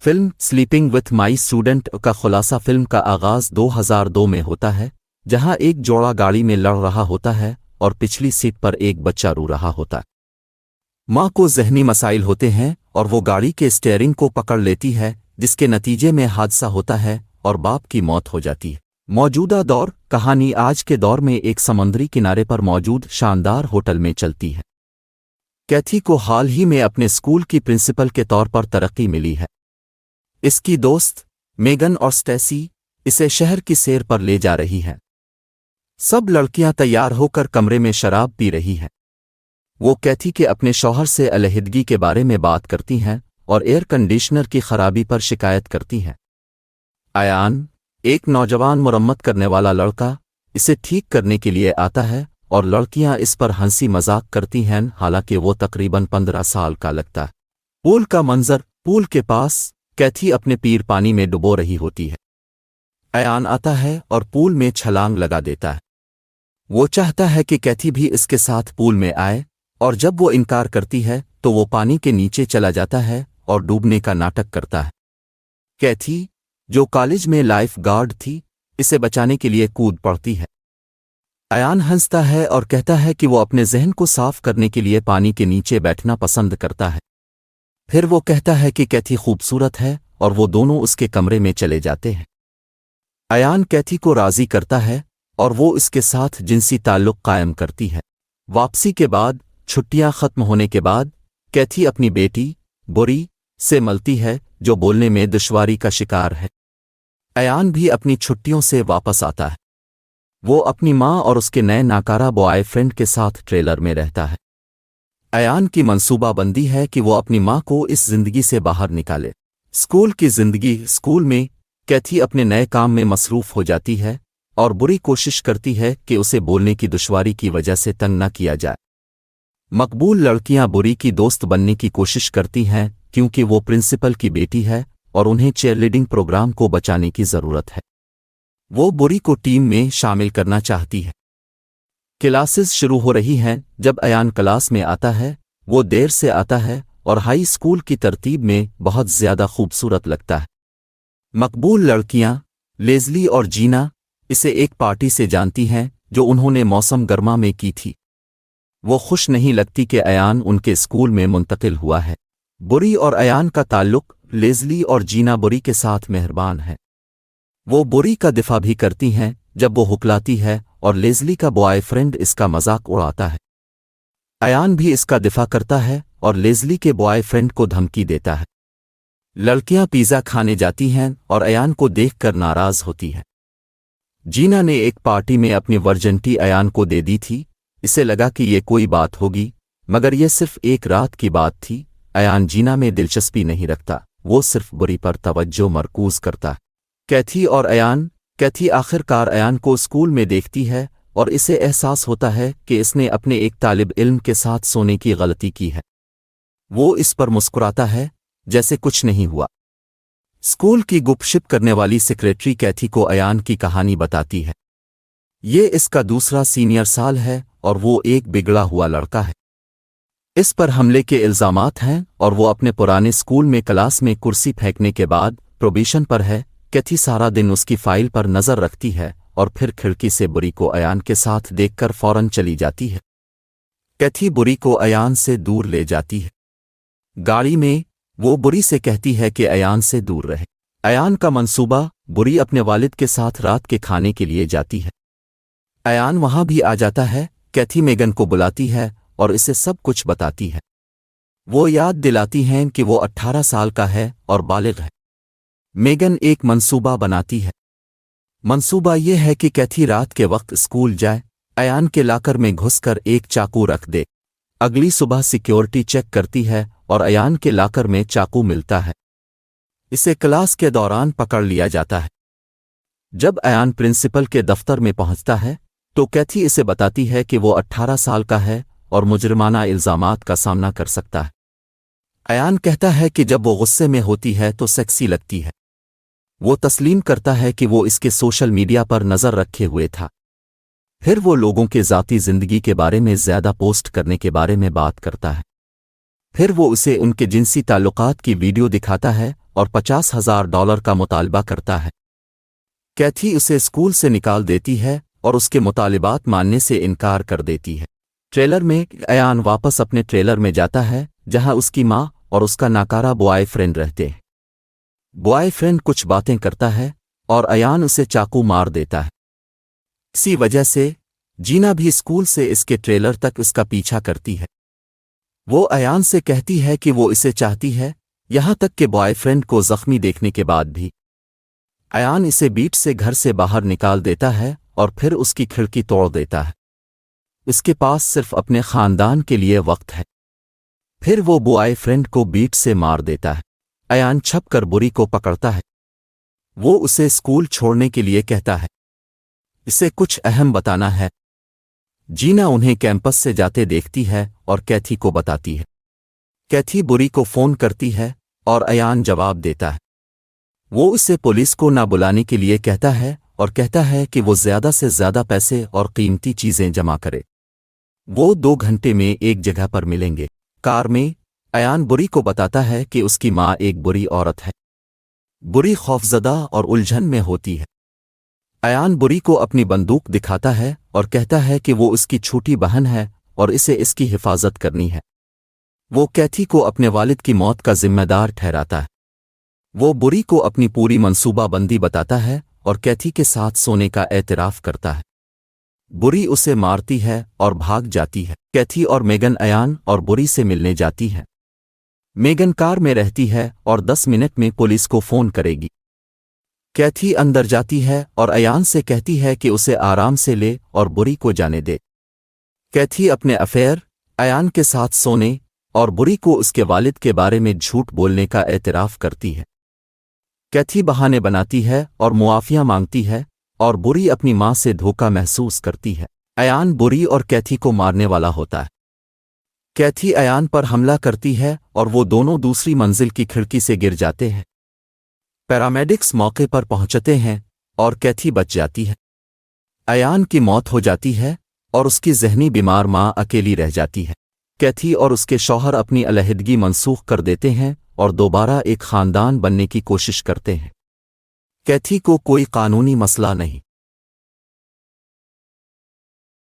Film sleeping with my student का खुलासा। Film का आगाज़ 2002 में होता है, जहां एक जोड़ा गाड़ी में लड़ रहा होता है और पिछली सीट पर एक बच्चा रो रहा होता है। माँ को ज़हनी मसाइल होते हैं और वो गाड़ी के स्टीयरिंग को पकड़ लेती है, जिसके नतीजे में हादसा होता है और बाप की मौत हो जाती है। मौजूदा दौर कहानी आज के दौर में एक समुद्री किनारे पर मौजूद शानदार होटल में चलती है। कैथी को हाल ही में अपने स्कूल की प्रिंसिपल के तौर पर तरक्की मिली है। इसकी दोस्त मेगन और स्टेसी इसे शहर की सैर पर ले जा रही हैं। सब लड़कियां तैयार होकर कमरे में शराब पी रही हैं। वो कैथी के अपने शौहर से अलहदगी के बारे में बात करती हैं और एयर कंडीशनर की खराबी पर शिकायत करती हैं। अयान, एक नौजवान मुरम्मत करने वाला लड़का, इसे ठीक करने के लिए आता है और लड़कियां इस पर हंसी मजाक करती हैं, हालांकि वो तकरीबन 15 साल का लगता है। पूल का मंजर। पूल के पास कैथी अपने पैर पानी में डुबो रही होती है। अयान आता है और पूल में छलांग लगा देता है। वो चाहता है कि कैथी भी इसके साथ पूल में आए, और जब वो इनकार करती है तो वो पानी के नीचे चला जाता है और डूबने का नाटक करता है। कैथी, जो कॉलेज में लाइफ गार्ड थी, इसे बचाने के लिए कूद पड़ती है। अयान हंसता है और कहता है कि वो अपने जहन को साफ करने के लिए पानी के नीचे बैठना पसंद करता है। फिर वो कहता है कि कैथी खूबसूरत है और वो दोनों उसके कमरे में चले जाते हैं। अयान कैथी को राज़ी करता है और वो इसके साथ जिनसी ताल्लुक़ कायम करती है। वापसी के बाद, छुट्टियां खत्म होने के बाद, कैथी अपनी बेटी बुरी से मिलती है, जो बोलने में दुश्वारी का शिकार है। अयान भी अपनी छुट्टियों से वापस आता है। वो अपनी माँ और उसके नए नाकारा बॉयफ्रेंड के साथ ट्रेलर में रहता है। अयान की मंसूबाबंदी है कि वो अपनी माँ को इस जिंदगी से बाहर निकाले। स्कूल की जिंदगी। स्कूल में कैथी अपने नए काम में मसरूफ हो जाती है और बुरी कोशिश करती है कि उसे बोलने की दुश्वारी की वजह से तंग न किया जाए। मकबूल लड़कियां बुरी की दोस्त बनने की कोशिश करती हैं क्योंकि वो प्रिंसिपल की बेटी है और उन्हें चेयरलीडिंग प्रोग्राम को बचाने की ज़रूरत है। वो बुरी को टीम में शामिल करना चाहती है। क्लासेस शुरू हो रही हैं। जब अयान क्लास में आता है, वो देर से आता है और हाई स्कूल की तरतीब में बहुत ज़्यादा खूबसूरत लगता है। मकबूल लड़कियां लेज़ली और जीना इसे एक पार्टी से जानती हैं जो उन्होंने मौसम गर्मा में की थी। वो खुश नहीं लगती कि अयान उनके स्कूल में मुंतकिल हुआ है। बुरी और अयान का ताल्लुक। लेज़ली और जीना बुरी के साथ मेहरबान है। वो बुरी का दिफा भी करती हैं जब वो हुकलाती है और लेज़ली का बॉयफ्रेंड इसका मजाक उड़ाता है। अयान भी इसका दिफा करता है और लेज़ली के बॉयफ्रेंड को धमकी देता है। लड़कियां पिज़्ज़ा खाने जाती हैं और अयान को देखकर नाराज़ होती हैं। जीना ने एक पार्टी में अपनी वर्जिनिटी अयान को दे दी थी। इसे लगा कि ये कोई बात होगी, मगर ये सिर्फ एक रात की बात थी। अयान जीना में दिलचस्पी नहीं रखता, वो सिर्फ बुरी पर तवज्जो मरकूज करता है। कैथी और अयान। कैथी आखिरकार अयान को स्कूल में देखती है और इसे एहसास होता है कि इसने अपने एक तालिब इल्म के साथ सोने की गलती की है। वो इस पर मुस्कुराता है जैसे कुछ नहीं हुआ। स्कूल की गुपशप करने वाली सेक्रेटरी कैथी को अयान की कहानी बताती है। ये इसका दूसरा सीनियर साल है और वो एक बिगड़ा हुआ लड़का है। इस पर हमले के इल्ज़ामात हैं और वो अपने पुराने स्कूल में क्लास में कुर्सी फेंकने के बाद प्रोबेशन पर है। कैथी सारा दिन उसकी फाइल पर नज़र रखती है और फिर खिड़की से बुरी को अयान के साथ देखकर फौरन चली जाती है। कैथी बुरी को अयान से दूर ले जाती है। गाड़ी में वो बुरी से कहती है कि अयान से दूर रहे। अयान का मंसूबा। बुरी अपने वालिद के साथ रात के खाने के लिए जाती है। अयान वहां भी आ जाता है। कैथी मेगन को बुलाती है और इसे सब कुछ बताती है। वो याद दिलाती हैं कि वो 18 साल का है और बालिग है। मेगन एक मंसूबा बनाती है। मंसूबा ये है कि कैथी रात के वक्त स्कूल जाए, अयान के लाकर में घुसकर एक चाकू रख दे। अगली सुबह सिक्योरिटी चेक करती है और अयान के लाकर में चाकू मिलता है। इसे क्लास के दौरान पकड़ लिया जाता है। जब अयान प्रिंसिपल के दफ्तर में पहुंचता है तो कैथी इसे बताती है कि वो 18 साल का है और मुजरिमाना इल्ज़ामात का सामना कर सकता है। अयान कहता है कि जब वो गुस्से में होती है तो सेक्सी लगती है। वो तस्लीम करता है कि वो इसके सोशल मीडिया पर नज़र रखे हुए था। फिर वो लोगों के ज़ाती ज़िंदगी के बारे में ज़्यादा पोस्ट करने के बारे में बात करता है। फिर वो उसे उनके जिनसी ताल्लुकात की वीडियो दिखाता है और $50,000 का मुतालबा करता है। कैथी उसे स्कूल से निकाल देती है और उसके मुतालिबात मानने से इनकार कर देती है। ट्रेलर में अयान वापस अपने ट्रेलर में जाता है जहां उसकी माँ और उसका नाकारा बॉयफ्रेंड रहते हैं। बॉयफ्रेंड कुछ बातें करता है और अयान उसे चाकू मार देता है। इसी वजह से जीना भी स्कूल से इसके ट्रेलर तक उसका पीछा करती है। वो अयान से कहती है कि वो इसे चाहती है, यहां तक कि बॉयफ्रेंड को जख्मी देखने के बाद भी। अयान इसे बीट से घर से बाहर निकाल देता है और फिर उसकी खिड़की तोड़ देता है। इसके पास सिर्फ अपने खानदान के लिए वक्त है। फिर वो बॉयफ्रेंड को बीट से मार देता है। अयान छपकर बुरी को पकड़ता है। वो उसे स्कूल छोड़ने के लिए कहता है। इसे कुछ अहम बताना है। जीना उन्हें कैंपस से जाते देखती है और कैथी को बताती है। कैथी बुरी को फोन करती है और अयान जवाब देता है। वो उसे पुलिस को ना बुलाने के लिए कहता है और कहता है कि वो ज़्यादा से ज़्यादा पैसे और कीमती चीज़ें जमा करे। वो 2 घंटे में एक जगह पर मिलेंगे। कार में अयान बुरी को बताता है कि उसकी माँ एक बुरी औरत है। बुरी खौफजदा और उलझन में होती है। अयान बुरी को अपनी बंदूक दिखाता है और कहता है कि वो उसकी छोटी बहन है और इसे इसकी हिफाजत करनी है। वो कैथी को अपने वालिद की मौत का जिम्मेदार ठहराता है। वो बुरी को अपनी पूरी मंसूबाबंदी बताता है और कैथी के साथ सोने का एतराफ़ करता है। बुरी उसे मारती है और भाग जाती है। कैथी और मेगन अयान और बुरी से मिलने जाती हैं। मेगन कार में रहती है और 10 मिनट में पुलिस को फ़ोन करेगी। कैथी अंदर जाती है और अयान से कहती है कि उसे आराम से ले और बुरी को जाने दे। कैथी अपने अफेयर अयान के साथ सोने और बुरी को उसके वालिद के बारे में झूठ बोलने का एतराफ़ करती है। कैथी बहाने बनाती है और मुआफ़िया मांगती है और बुरी अपनी माँ से धोखा महसूस करती है। अयान बुरी और कैथी को मारने वाला होता है। कैथी अयान पर हमला करती है और वो दोनों दूसरी मंजिल की खिड़की से गिर जाते हैं। पैरामेडिक्स मौके पर पहुंचते हैं और कैथी बच जाती है। अयान की मौत हो जाती है और उसकी ज़हनी बीमार माँ अकेली रह जाती है। कैथी और उसके शौहर अपनी अलहदगी मनसूख कर देते हैं और दोबारा एक ख़ानदान बनने की कोशिश करते हैं। कैथी को कोई कानूनी मसला नहीं।